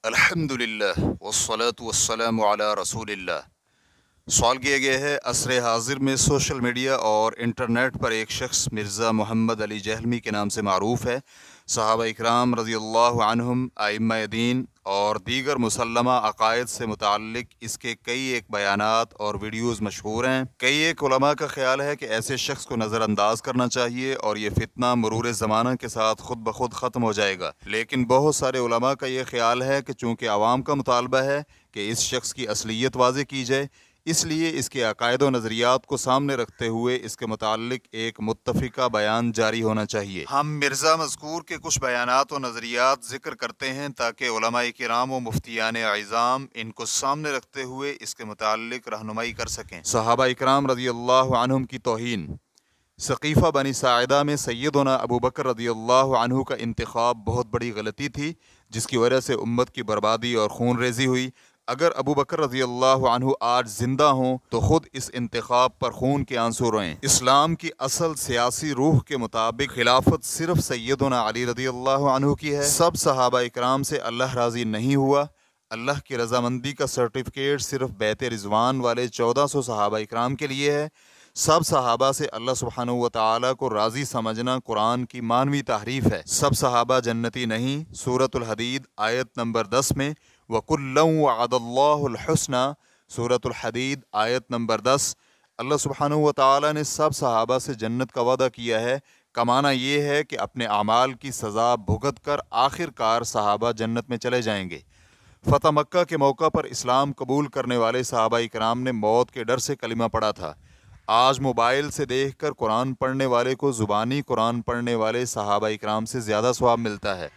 अल्हम्दुलिल्लाह वस्सलातु वस्सलामु अला रसूलिल्लाह। सवाल किया गया है, असर हाजिर में सोशल मीडिया और इंटरनेट पर एक शख्स मिर्ज़ा मोहम्मद अली जहलमी के नाम से मारूफ़ है। सहाबा इकराम रज़ियल्लाहु अन्हुम, आइम्मा दीन और दीगर मुसल्लमा अक़ायद से मुताल्लिक़ इसके कई एक बयानात और वीडियोज़ मशहूर हैं। कई एक उलमा का ख्याल है कि ऐसे शख्स को नज़रअंदाज करना चाहिए और ये फितना मरूर ज़माना के साथ खुद ब खुद ख़त्म हो जाएगा। लेकिन बहुत सारे उलमा का ये ख्याल है कि चूँकि आवाम का मुतालबा है कि इस शख्स की असलियत वाज़े की जाए, इसलिए इसके अकायद व नज़रियात को सामने रखते हुए इसके मुताल्लिक एक मुत्तफ़िका बयान जारी होना चाहिए। हम मिर्ज़ा मज़कूर के कुछ बयानात व नज़रियात ज़िक्र करते हैं ताकि उलमाए किराम व मुफ्तियान आइज़ाम इनको सामने रखते हुए इसके मुताल्लिक रहनुमाई कर सकें। सहाबा इकराम रज़ियल्लाहु अन्हुम की तौहीन। सक़ीफ़ा बनी साइदा में सैयदना अबू बकर रज़ियल्लाहु अन्हु का इंतख़ाब बहुत बड़ी गलती थी, जिसकी वजह से उम्मत की बर्बादी और खून रेज़ी हुई। अगर अबू बकर रज़ियल्लाहु अन्हु आज जिंदा हों तो खुद इस इंतखाब पर खून के आंसू रोएं। इस्लाम की असल सियासी रूह के मुताबिक खिलाफत सिर्फ सैयदना अली रज़ियल्लाहु अन्हु की है। सब सहाबा इकराम से अल्लाह राज़ी नहीं हुआ। अल्लाह की रजामंदी का सर्टिफिकेट सिर्फ बैत रिजवान वाले 1400 सहाबा इकराम के लिए है। सब सहाबा से अल्लाह सुब्हानहू व तआला को राज़ी समझना कुरान की मानवी तहरीफ है। सब सहाबा जन्नती नहीं। सूरतुल हदीद आयत नंबर 10 में वकुल्लन वअदल्लाहुल हुस्ना, सूरतुल हदीद आयत नंबर 10, अल्लाह सुब्हानहू व तआला ने सब सहाबा से जन्नत का वादा किया है। कमाना ये है कि अपने अमाल की सज़ा भुगत कर आखिरकार सहाबा जन्नत में चले जाएंगे। फ़तह मक्का के मौका पर इस्लाम कबूल करने वाले सहाबा इकराम ने मौत के डर से कलिमा पढ़ा था। आज मोबाइल से देखकर कुरान पढ़ने वाले को ज़ुबानी कुरान पढ़ने वाले सहाबा इकराम से ज़्यादा सवाब मिलता है।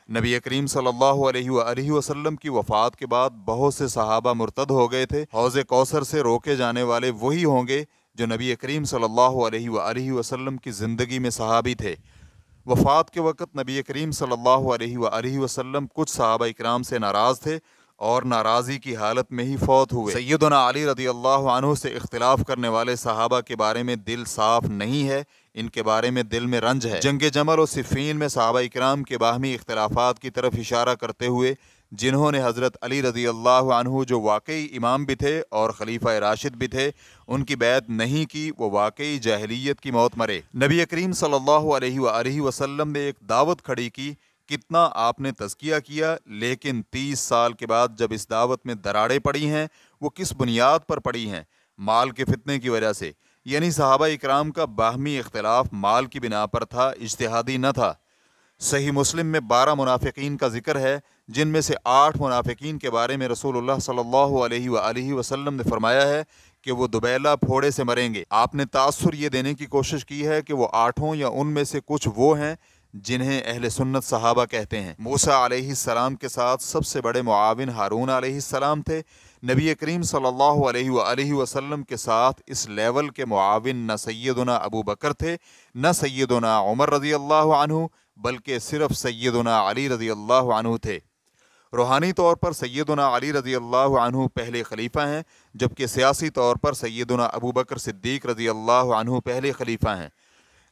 नबी करीम सल्लल्लाहु अलैहि वसल्लम की वफ़ात के बाद बहुत से सहाबा मुर्तद हो गए थे। हौज़ कौसर से रोके जाने वाले वही होंगे जो नबी करीम सल्लल्लाहु अलैहि वसल्लम की ज़िंदगी में सहाबी थे। वफ़ात के वक़्त नबी करीम सल्लल्लाहु अलैहि वसल्लम कुछ सहाबा इकराम से नाराज़ थे और नाराज़ी की हालत में ही फौत हुए। सैयदना अली रज़ियल्लाहु अन्हु से इख्तिलाफ़ करने वाले सहाबा के बारे में दिल साफ़ नहीं है, इनके बारे में दिल में रंज है। जंग जमल और सिफ़ीन में सहाबा इकराम के बाहमी इख्तिलाफ़ात की तरफ इशारा करते हुए जिन्होंने हज़रत अली रज़ियल्लाहु अन्हु, जो वाकई इमाम भी थे और खलीफा राशिद भी थे, उनकी बैत नहीं की, वो वाकई जाहिलियत की मौत मरे। नबी करीम सल्लल्लाहु अलैहि वसल्लम ने एक दावत खड़ी की, कितना आपने तज़किया किया, लेकिन 30 साल के बाद जब इस दावत में दरारें पड़ी हैं, वो किस बुनियाद पर पड़ी हैं? माल के फितने की वजह से। यानी सहाबा इकराम का बाहमी इख्तिलाफ माल की बिना पर था, इज्तिहादी न था। सही मुस्लिम में 12 मुनाफिकीन का जिक्र है, जिनमें से 8 मुनाफिकीन के बारे में रसूलुल्लाह सल्लल्लाहु अलैहि वसल्लम ने फरमाया है कि वो दुबैला फोड़े से मरेंगे। आपने तासुर ये देने की कोशिश की है कि वो 8 या उनमें से कुछ वो हैं जिन्हें अहले सुन्नत सहाबा कहते हैं। मूसा अलैहिस्सलाम के साथ सबसे बड़े मुआविन हारून अलैहिस्सलाम थे। नबी करीम सल्लल्लाहु अलैहि वसल्लम के साथ इस लेवल के मुआविन न सैयदना अबू बकर थे, न सैयदना उमर रज़ियल्लाहु अन्हु, बल्कि सिर्फ सैयदना अली रज़ियल्लाहु अन्हु थे। रूहानी तौर पर सैयदना अली रज़ियल्लाहु अन्हु पहले खलीफा हैं, जबकि सियासी तौर पर सैयदना अबू बकर सिद्दीक़ रज़ियल्लाहु अन्हु पहले खलीफा हैं।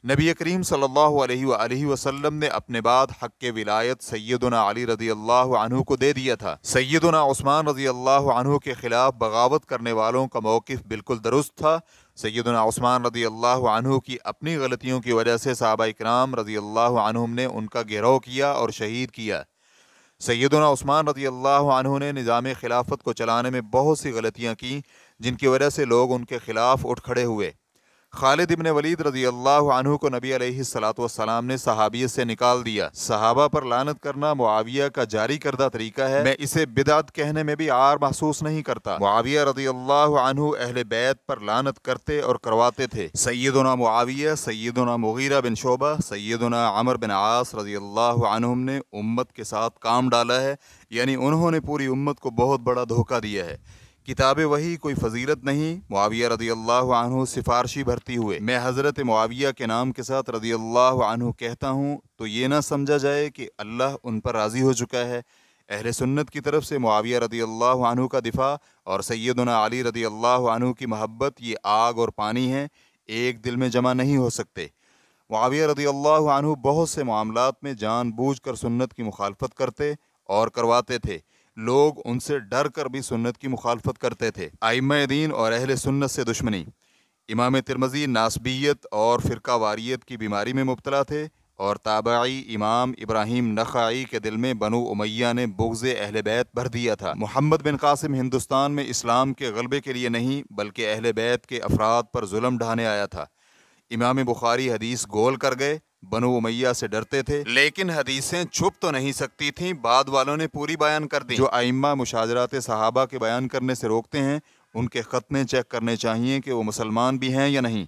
नबी करीम सल्लल्लाहु अलैहि वसल्लम ने अपने बाद हक़ विलायत सैयदना अली रज़ियल्लाहु अन्हु को दे दिया था। सैयदना उस्मान रज़ियल्लाहु अन्हु के ख़िलाफ़ बगावत करने वालों का मौक़िफ़ बिल्कुल दुरुस्त था। सैयदना उस्मान रज़ियल्लाहु अन्हु की अपनी गलतियों की वजह से सहाबा इकराम रज़ियल्लाहु अन्हुम ने उनका घेराव किया और शहीद किया। सैयदना उस्मान रज़ियल्लाहु अन्हु ने निज़ाम खिलाफत को चलाने में बहुत सी गलतियाँ की, जिनकी वजह से लोग उनके ख़िलाफ़ उठ खड़े हुए। खालिद इब्न वलीद रज़ियल्लाहु अन्हु को नबी अलैहिस्सलातु वस्सलाम ने सहाबियत से निकाल दिया। सहाबा पर लानत करना मुआविया का जारी करदा तरीका है। मैं इसे बिदअत कहने में भी आर महसूस नहीं करता। मुआविया रज़ियल्लाहु अन्हु अहले बैत पर लानत करते और करवाते थे। सैयदना मुआविया, सैयदना मुगीरा बिन शोबा, सैयदना अमर बिन आस रज़ियल्लाहु अन्हुम ने उम्मत के साथ काम डाला है, यानी उन्होंने पूरी उम्मत को बहुत बड़ा धोखा दिया है। किताब वही कोई फजीलत नहीं। मुआविया रज़ियल्लाहु अन्हु सिफारशी भर्ती हुए। मैं हज़रत मुआविया के नाम के साथ रज़ियल्लाहु अन्हु कहता हूँ तो ये ना समझा जाए कि अल्लाह उन पर राज़ी हो चुका है। अहले सुन्नत की तरफ से मुआविया रज़ियल्लाहु अन्हु का दिफा और सैयदना अली रज़ियल्लाहु अन्हु की मोहब्बत ये आग और पानी है, एक दिल में जमा नहीं हो सकते। मुआविया रज़ियल्लाहु अन्हु बहुत से मामलात में जानबूझकर सुन्नत की मुखालफत करते और करवाते थे। लोग उनसे डर कर भी सुन्नत की मुखालफत करते थे। आइम्मा दीन और अहले सुन्नत से दुश्मनी। इमाम तिरमिज़ी नासबियत और फ़िरका वारियत की बीमारी में मुब्तला थे और ताबई इमाम इब्राहिम नख़ाई के दिल में बनु उमैया ने बुग़्ज़ अहले बैत भर दिया था। मोहम्मद बिन कासिम हिंदुस्तान में इस्लाम के गलबे के लिए नहीं बल्कि अहले बैत के अफराद पर जुल्म ढाने आया था। इमाम बुखारी हदीस गोल कर गए, बनु उमैया से डरते थे, लेकिन हदीसें छुप तो नहीं सकती थीं, बाद वालों ने पूरी बयान कर दी। जो आइम्मा मुशाजरात सहाबा के बयान करने से रोकते हैं, उनके ख़तने चेक करने चाहिए कि वो मुसलमान भी हैं या नहीं।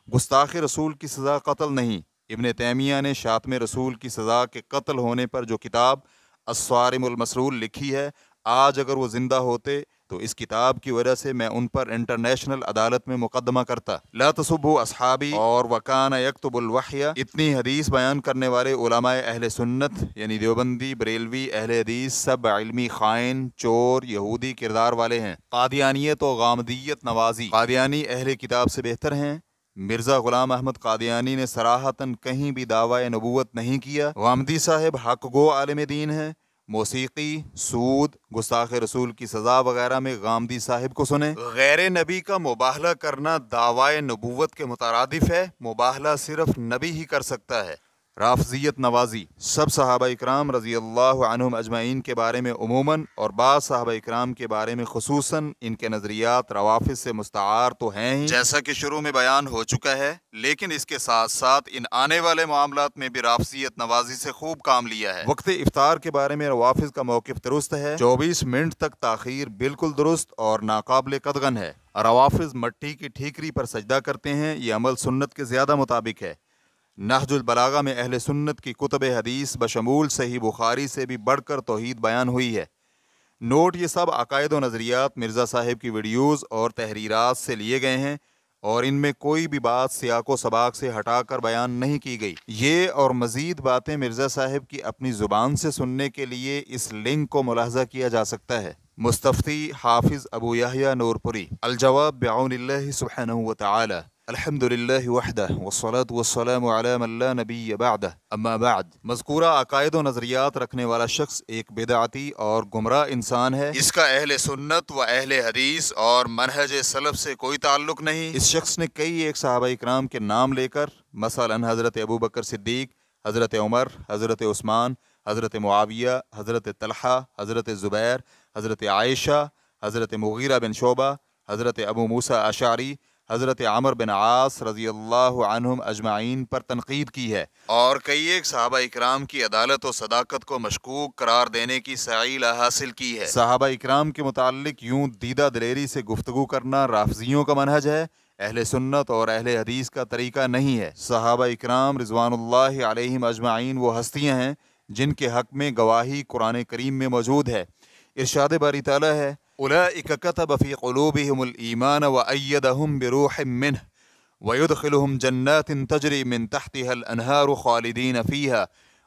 गुस्ताख़ रसूल की सज़ा कत्ल नहीं। इब्न तैमिया ने शातम रसूल की सज़ा के कत्ल होने पर जो किताब अस्वारिमुल मसरूल लिखी है, आज अगर वो ज़िंदा होते तो इस किताब की वजह से मैं उन पर इंटरनेशनल अदालत में मुकदमा करता। ला तसुब्बु अस्हाबी और वकान यक्तुबुल वह्य। इतनी हदीस बयान करने वाले उलमाए अहले सुन्नत यानी देवबंदी, बरेलवी, अहले हदीस सब इल्मी खाइन, चोर, यहूदी किरदार वाले हैं। कादियानियत और गामदियत नवाजी। कादियानी अहले किताब से बेहतर हैं। मिर्ज़ा ग़ुलाम अहमद कादियानी ने सराहतन कहीं भी दावा नबूवत नहीं किया। गामदी साहब हक गो आलिम दीन है। मौसीकी, सूद, गुस्ताख रसूल की सज़ा वगैरह में गामदी साहिब को सुने। गैर नबी का मुबाहला करना दावाए नबूवत के मुतरादिफ है। मुबाहला सिर्फ नबी ही कर सकता है। राफजियत नवाजी। सब सहाबा इकराम रज़ी अल्लाह अन्हुम अजमाइन के बारे में उमूमन और बाज़ सहाबा इकराम के बारे में खुसूसन इनके नज़रियात रवाफिज से मुस्तआर तो हैं ही, जैसा कि शुरू में बयान हो चुका है, लेकिन इसके साथ साथ इन आने वाले मामलात में भी राफजियत नवाजी से खूब काम लिया है। वक्त इफ्तार के बारे में रवाफिज का मौक़िफ़ दुरुस्त है। 24 मिनट तक ताख़ीर बिल्कुल दुरुस्त और नाकाबिल कदगन है। रवाफिज मट्टी की ठीकरी पर सजदा करते हैं, ये अमल सुन्नत के ज़्यादा मुताबिक है। नहजुल बलागा में अहले सुन्नत की कुतुब हदीस बशमूल सही बुखारी से भी बढ़कर तौहीद बयान हुई है। नोट, ये सब अकायद व नज़रियात मिर्ज़ा साहिब की वीडियोज़ और तहरीरात से लिए गए हैं और इनमें कोई भी बात सियाको सबाक से हटाकर बयान नहीं की गई। ये और मज़ीद बातें मिर्ज़ा साहिब की अपनी ज़ुबान से सुनने के लिए इस लिंक को मुलाहज़ा किया जा सकता है। मुस्तफ़ी हाफिज़ अबू यहया नूरपुरी। अल-जवाब बिऔनिल्लाहि सुब्हानहु व तआला। अल्हम्दुलिल्लाहि वहदह वस्सलातु वस्सलामु अला मन ला नबिय्य बअदह। अम्मा बाद। मज़कूरा अकायद व नज़रियात रखने वाला शख्स एक बिदअती और गुमराह इंसान है। इसका अहले सुन्नत व अहले हदीस और मनहज सलफ से कोई ताल्लुक नहीं। इस शख्स ने कई एक सहाबा इकराम के नाम लेकर मसलन हज़रत अबू बकर सिद्दीक, हज़रत उमर, हज़रत उस्मान, हज़रत मुआविया, हज़रत तलहा, हज़रत ज़ुबैर, हज़रत आयशा, हज़रत मुगीरा बिन शोबा, हज़रत अबू मूसा अशारी, हज़रत आमर बिन आस रज़ी अल्लाह अन्हुम अजमाइन पर तनकीद की है और कई एक सहाबा इकराम की अदालत और सदाकत को मशकूक करार देने की सईला हासिल की है। सहाबा इकराम के मुताल्लिक यूं दीदा दिलेरी से गुफ्तगू करना राफजियों का मनहज है, अहले सुन्नत और अहले हदीस का तरीका नहीं है। सहाबा इकराम रिज़वानुल्लाहि अलैहिम अजमाइन वो हस्तियाँ हैं जिनके हक में गवाही कुरान करीम में मौजूद है। इरशाद बारी ताला है, उलाइक कतब फ़ी क़ुलूबिहिमुल ईमान व अय्यदहुम बिरूहिम मिन्हु व युदखिलुहुम जन्नातिन तजरी मिन तहतिहल अनहारु खालिदीन फ़ीहा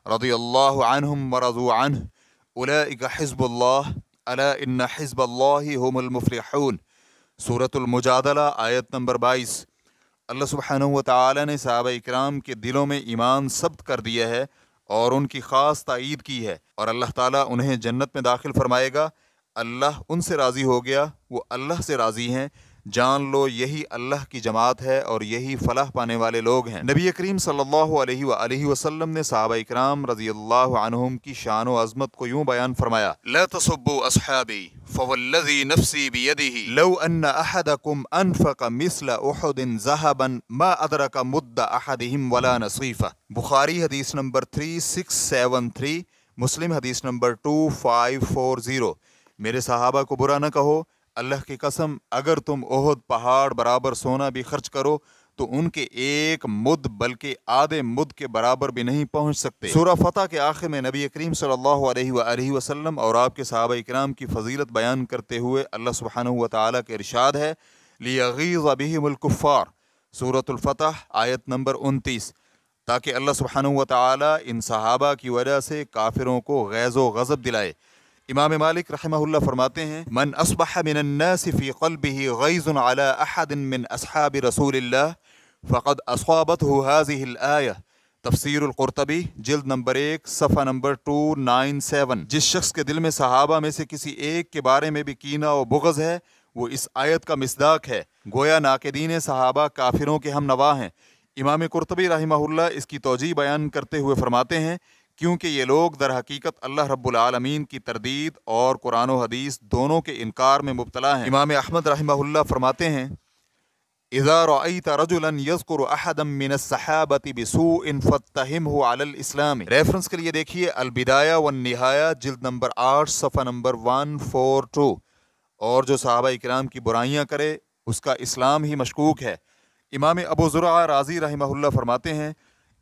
रज़ियल्लाहु अन्हुम व रज़ू अन्हु उलाइक हिज़्बुल्लाह अला इन्न हिज़्बल्लाहि हुमुल मुफ़्लिहून। सूरतुल मुजादला आयत नंबर 22। अल्लाह सुब्हानहु व तआला ने सहाबा इकराम के दिलों में ईमान सब्त कर दिया है और उनकी ख़ास ताईद की है और अल्लाह ताला उन्हें जन्नत में दाखिल फरमाएगा। अल्लाह उनसे राज़ी हो गया, वो अल्लाह से राज़ी हैं। जान लो यही अल्लाह की जमात है और यही फलाह पाने वाले लोग हैं। नबी करीम सल्लल्लाहु अलैहि वसल्लम ने सहाबा इकराम रज़ियल्लाहु अन्हुम की शान व अज़मत को यूं बयान फरमाया, ला तसुब्बु अस्हाबी फवल्लज़ी नफ़्सी बियदिही लौ अन्न अहदकुम अनफ़क़ मिस्ल उहुदिन ज़हबन मा अदरक मुद्द अहदिहिम वला नसीफ़ा। बुखारी हदीस नंबर 3673, मुस्लिम हदीस नंबर 2540। मेरे सहाबा को बुरा न कहो, अल्लाह की कसम अगर तुम ओहद पहाड़ बराबर सोना भी खर्च करो तो उनके एक मुद बल्कि आधे मुद के बराबर भी नहीं पहुंच सकते। सूरह फतह के आखिर में नबी करीम सल्लल्लाहु अलैहि वसल्लम और आपके सहाबा इकराम की फजीलत बयान करते हुए अल्लाह सुब्हानहु व तआला के इरशाद है, लियगीज़ बिहिमुल कुफ़्फ़ार। सूरतुल फतह आयत नंबर 29। ताकि अल्लाह सुब्हानहु व तआला इन सहाबा की वजह से काफिरों को गैज़ व गज़ब दिलाए। इमाम मालिक रहमहुल्लाह फरमाते हैं, मन अस्बह मिनन नास फी क़ल्बिही गैज़ुन अला अहदिन मिन अस्हाबि रसूलिल्लाह फ़क़द असाबतहु हाज़िहिल आयह तफसीर अल-कुर्तबी जिल्द नंबर 1 सफ़ा नंबर 297। जिस शख्स के दिल में सहाबा में से किसी एक के बारे में भी कीना और बुग़्ज़ है वो इस आयत का मिस्दाक है। गोया नाक़िदीन सहाबा काफिरों के हम नवा हैं। इमाम कुर्तबी रहमहुल्लाह इसकी तौजीह बयान करते हुए फरमाते हैं क्योंकि ये लोग दर हकीकत अल्लाह रब्बुल आलमीन की तरदीद और कुरान व हदीस दोनों के इनकार में मुब्तला हैं। इमाम अहमद रहमहुल्लाह फरमाते हैं इज़ा रअयत रजुलन यज़कुरु अहदम मिनस सहाबति बिसूइन फत्तहिमहु अलल इस्लाम। रेफरेंस के लिए देखिए अल-बिदाया व निहाया जिल्द नंबर 8 सफ़ा नंबर 142। और जो सहाबा इकराम की बुराइयां करे उसका इस्लाम ही मशकूक है। इमाम अबू ज़ुरआ राज़ी रहमहुल्लाह फरमाते हैं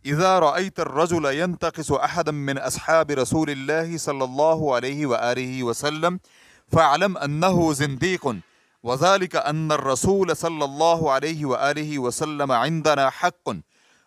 इज़ा रअयत अर्रजुल यंतक़िसु अहदम मिन अस्हाबि रसूलिल्लाहि सल्लल्लाहु अलैहि व आलिहि वसल्लम फ़अलम अन्नहु ज़िंदीक़ुन वज़ालिका अन्न अर्रसूल सल्लल्लाहु अलैहि व आलिहि वसल्लम इंदना हक़्क़ुन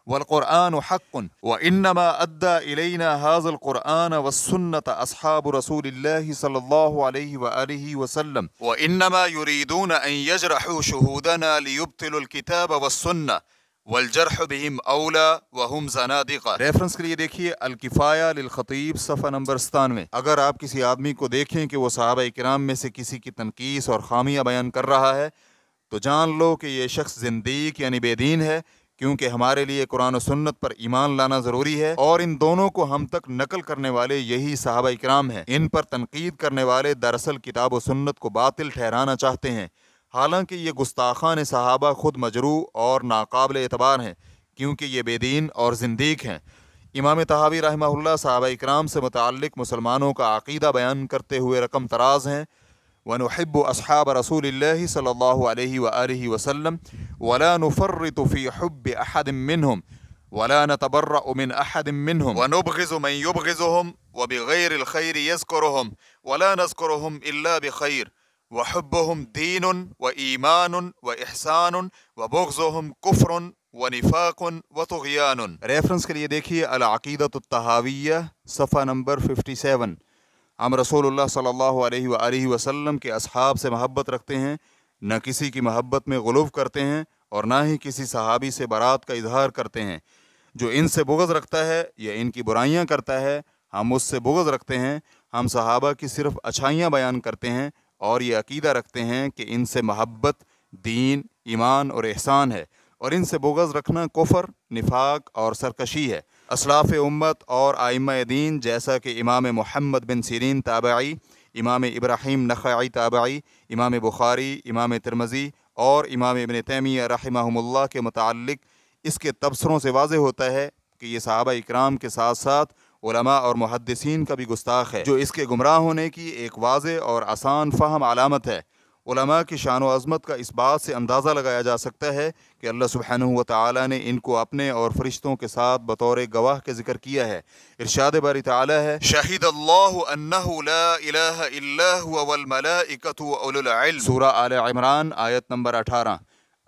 वल क़ुरआनु हक़्क़ुन व इन्नमा अद्दा इलैना हाज़ल क़ुरआन वस्सुन्नत अस्हाबु रसूलिल्लाहि सल्लल्लाहु अलैहि व आलिहि वसल्लम व इन्नमा युरीदून अन यजरहू शुहूदना लियुब्तिलुल किताब वस्सुन्नह वल जरह बिहिम औला व हुम ज़नादिक़ा। रेफरेंस के लिए देखिए अल किफ़ाया लिल ख़तीब सफ़ा नंबर 97। अगर आप किसी आदमी को देखें कि वो सहाबा इकराम में से किसी की तनकीस और खामियां बयान कर रहा है तो जान लो कि ये शख्स ज़िंदीक यानी बेदीन है, क्योंकि हमारे लिए कुरान और सुन्नत पर ईमान लाना ज़रूरी है और इन दोनों को हम तक नकल करने वाले यही सहाबा इकराम हैं। इन पर तनकीद करने वाले दरअसल किताब और सुन्नत को बातिल ठहराना चाहते हैं, हालांकि ये गुस्ताखान सहाबा खुद मजरू और नाकाबिल एतबार हैं क्योंकि ये बेदीन और ज़िंदीक हैं। इमाम तहावी रहमहुल्लाह सहाबा इकराम से मुताल्लिक़ मुसलमानों का अक़ीदा बयान करते हुए रकम तराज हैं वनुहिब्बु अस्हाब रसूलिल्लाहि सल्लल्लाहु अलैहि व आलिहि वसल्लम वला नुफ़र्रितु फ़ी हुब्बि अहदिम मिनहुम वला नतबर्रअु मिन अहदिम मिनहुम वनुबग़िज़ु मन युबग़िज़ुहुम व बिग़ैरिल ख़ैरि यज़कुरुहुम वला नज़कुरुहुम इल्ला बिख़ैर व हुब्बुहुम दीनुन व ईमानुन व इहसानुन व बुग़्ज़ुहुम कुफ़्रुन व निफ़ाक़ुन व तुग़यानुन। रेफरेंस के लिए देखिए अल अक़ीदतुत तहाविय्या सफ़ा नंबर 57। हम रसूलुल्लाह सल्लल्लाहु अलैहि व आलिहि वसल्लम के असहाब से महब्बत रखते हैं, न किसी की महब्बत में गुलूफ़ करते हैं और ना ही किसी सहाबी से बरात का इजहार करते हैं। जो इनसे बुग़्ज़ रखता है या इनकी बुराइयां करता है हम उससे बुग़्ज़ रखते हैं। हम सहाबा की सिर्फ़ अच्छाइयाँ बयान करते हैं और ये अक़ीदा रखते हैं कि इनसे महब्बत दीन, ईमान और एहसान है और इनसे बुग़्ज़ रखना कुफ़र, निफ़ाक़ और सरकशी है। असलाफ़ उम्मत और आइम्मा दीन जैसा कि इमाम मुहम्मद बिन सीरीन ताबई, इमाम इब्राहीम नख़ई ताबई, इमाम बुखारी, इमाम तिरमिज़ी और इमाम इब्न तैमिया रहमहुमुल्लाह के मुताल्लिक़ इसके तबसरों से वाज़ेह होता है कि ये सहाबा इकराम के साथ साथ उलमा और मुहद्दिसीन का भी गुस्ताख है, जो इसके गुमराह होने की एक वाज़ेह और आसान फ़हम अलामत है। उलमा की शान व अज़मत का इस बात से अंदाज़ा लगाया जा सकता है कि अल्लाह सुब्हानहू व तआला ने इनको अपने और फरिश्तों के साथ बतौर गवाह के ज़िक्र किया है। इरशाद बारी तआला है शहीदल्लाहु अन्नहु ला इलाहा इल्ला हुवा वल मलाइकतु व उलुल इल्म। सूरा आले इमरान आयत नंबर 18।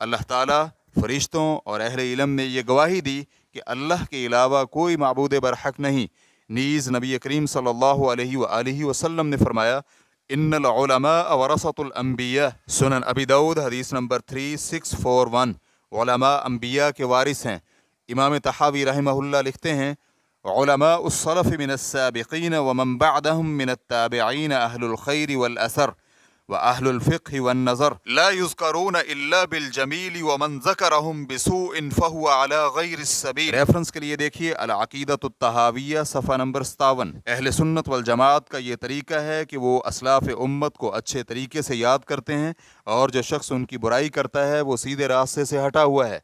अल्लाह ताला फरिश्तों और अहले इल्म ने यह गवाही दी कि अल्लाह के अलावा कोई माबूद बरहक नहीं। नीज़ नबी करीम सल्लल्लाहु अलैहि व आलिहि वसल्लम ने फरमाया इन्नल उलमा वरसतुल अंबिया। सुनन अबी दाऊद हदीस नंबर 3641। उलमा अंबिया के वारिस हैं। इमाम तहावी रहमहुल्लाह लिखते हैं उलमा उस्सलफ़ मिनस साबिक़ीन व मन बअदहुम मिनत ताबिईन अहलुल खैर वल असर व अहलुल फ़िक़्ह वन नज़र ला युज़करून इल्ला बिल जमील व मन ज़करहुम बिसूइन फ़हुवा अला गैरिस सबील। रेफरेंस के लिए देखिए अल अक़ीदतुत तहाविय्या सफ़ा नंबर 57। अहले सुन्नत वल जमात का ये तरीका है कि वो असलाफ़ उम्मत को अच्छे तरीके से याद करते हैं और जो शख्स उनकी बुराई करता है वो सीधे रास्ते से हटा हुआ है।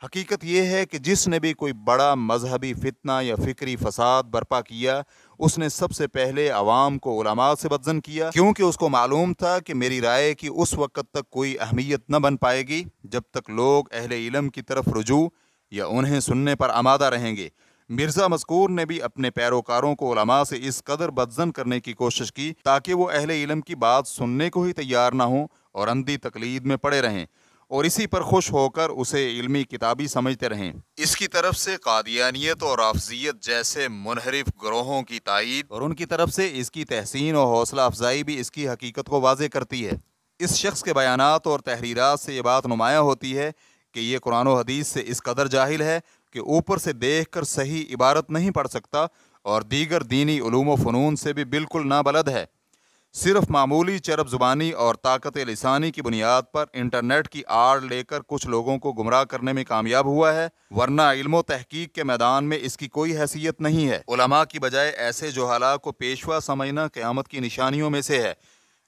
हकीकत ये है कि जिसने भी कोई बड़ा मजहबी फितना या फ़िक्री फ़साद बर्पा किया उसने सबसे पहले अवाम को उलमा से बदज़न किया, क्योंकि उसको मालूम था कि मेरी राय की उस वक़्त तक कोई अहमियत न बन पाएगी जब तक लोग अहले इल्म की तरफ रुजू या उन्हें सुनने पर आमादा रहेंगे। मिर्ज़ा मज़कूर ने भी अपने पैरोकारों को उलमा से इस कदर बदज़न करने की कोशिश की ताकि वो अहले इल्म की बात सुनने को ही तैयार ना हों और अंधी तकलीद में पड़े रहें और इसी पर खुश होकर उसे इल्मी किताबी समझते रहें। इसकी तरफ से कादियानियत और राफ़ज़ियत जैसे मुनहरिफ ग्रोहों की तायीद और उनकी तरफ से इसकी तहसीन और हौसला अफजाई भी इसकी हकीकत को वाज़ेह करती है। इस शख्स के बयानात और तहरीरात से ये बात नुमायाँ होती है कि ये कुरान व हदीस से इस कदर जाहिल है कि ऊपर से देखकर सही इबारत नहीं पढ़ सकता और दीगर दीनी उलूम व फ़नून से भी बिल्कुल नाबलद है। सिर्फ मामूली चरब ज़ुबानी और ताकत लिसानी की बुनियाद पर इंटरनेट की आड़ लेकर कुछ लोगों को गुमराह करने में कामयाब हुआ है, वरना इल्म तहकीक के मैदान में इसकी कोई हैसियत नहीं है। उलमा की बजाय ऐसे जुहाला को पेशवा समझना क़यामत की निशानियों में से है।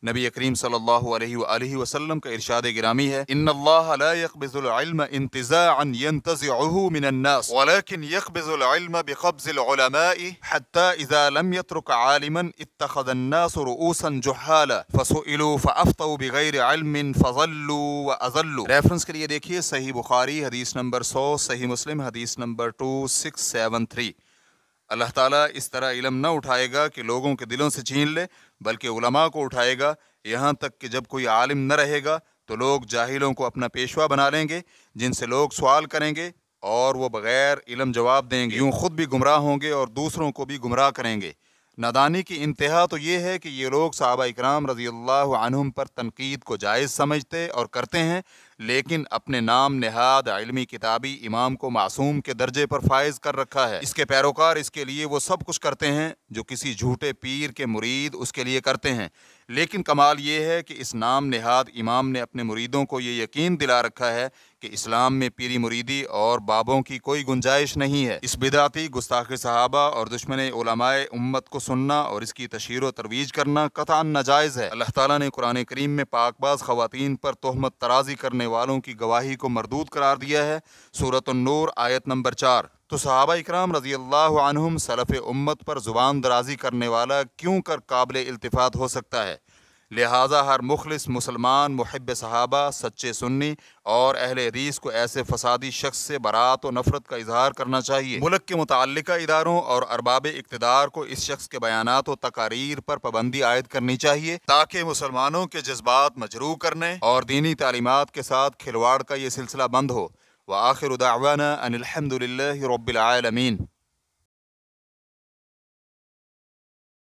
नबी करीम सल्लल्लाहु अलैहि वसल्लम का इरशाद गिरामी है, इन्नल्लाह ला यक़बिज़ुल इल्म इंतिज़ाअन यंतज़िउहु मिनन नास वलाकिन यक़बिज़ुल इल्म बिक़ब्ज़िल उलमाई हत्ता इज़ा लम यत्रुक आलिमन इत्तख़ज़न नास रुऊसन जुहाला फसुइलू फ़अफ़्तऊ बिग़ैरि इल्मिन फ़ज़ल्लू व अज़ल्लू। रेफरेंस के लिए देखिए सही बुखारी हदीस नंबर 100, सही मुस्लिम हदीस नंबर 2673। अल्लाह ताला इस तरह इल्म न उठाएगा कि लोगों के दिलों से छीन ले, बल्कि उलमा को उठाएगा। यहाँ तक कि जब कोई आलिम न रहेगा तो लोग जाहिलों को अपना पेशवा बना लेंगे, जिनसे लोग सवाल करेंगे और वो बग़ैर इल्म जवाब देंगे। यूँ खुद भी गुमराह होंगे और दूसरों को भी गुमराह करेंगे। नादानी की इंतहा तो ये है कि ये लोग सहाबा इकराम रज़ियल्लाहु अन्हुम पर तनकीद को जायज़ समझते और करते हैं, लेकिन अपने नाम नेहाद इल्मी किताबी इमाम को मासूम के दर्जे पर फायज कर रखा है। इसके पैरोकार इसके लिए वो सब कुछ करते हैं जो किसी झूठे पीर के मुरीद उसके लिए करते हैं। लेकिन कमाल ये है कि इस नाम नेहाद इमाम ने अपने मुरीदों को ये यकीन दिला रखा है कि इस्लाम में पीरी मुरीदी और बाबों की कोई गुंजाइश नहीं है। इस बिदाती गुस्ताख सहाबा और दुश्मन उलमाए उम्मत को सुनना और इसकी तशहीर व तरवीज करना कतई नाजायज़ है। अल्लाह ताला ने कुरान करीम में पाकबाज ख़वातीन पर तोहमत तराजी करने वालों की गवाही को मरदूद करार दिया है। सूरत अन-नूर आयत नंबर 4। तो सहाबा इकराम रज़ियल्लाहु अन्हुम सलफ़ उम्मत पर ज़ुबान दराजी करने वाला क्यों कर काबिल इल्तिफ़ात हो सकता है। लिहाजा हर मुखलिस मुसलमान मुहिब सहाबा, सच्चे सुन्नी और अहले हदीस को ऐसे फसादी शख्स से बरात और नफरत का इजहार करना चाहिए। मुल्क के मुतअल्लिका इदारों और अरबाब इक़्तिदार को इस शख्स के बयानात और तकारीर पर पाबंदी आयद करनी चाहिए, ताकि मुसलमानों के जज्बात मजरूह करने और दीनी तालीमात के साथ खिलवाड़ का ये सिलसिला बंद हो। व आखिर दाअवाना अनिल हम्दुलिल्लाहि रब्बिल आलमीन।